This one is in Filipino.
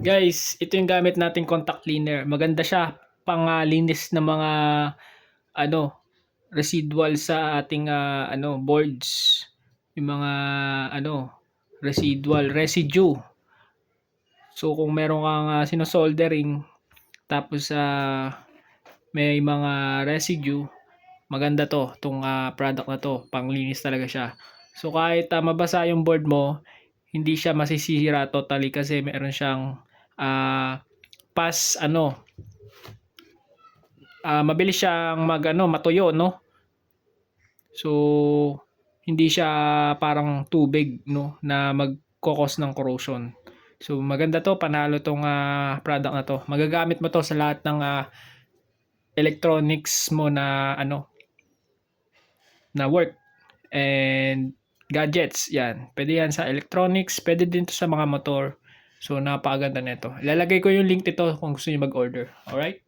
Guys, ito yung gamit nating contact cleaner. Maganda siya pang linis ng mga ano, residual sa ating boards. Yung mga ano, residue. So kung meron kang sino-soldering tapos may mga residue, maganda to, tong product na to, panglinis talaga siya. So kahit mabasa yung board mo, hindi siya masisira totally kasi meron siyang pass mabilis siyang matuyo, no? So hindi siya parang tubig, no, na magkokos ng corrosion. So maganda to, panalo tong product na to. Magagamit mo to sa lahat ng electronics mo na na work and gadgets. Yan. Pwede yan sa electronics, pwede din to sa mga motor. So napakaganda nito. Ilalagay ko yung link nito kung gusto niyo mag-order. Alright?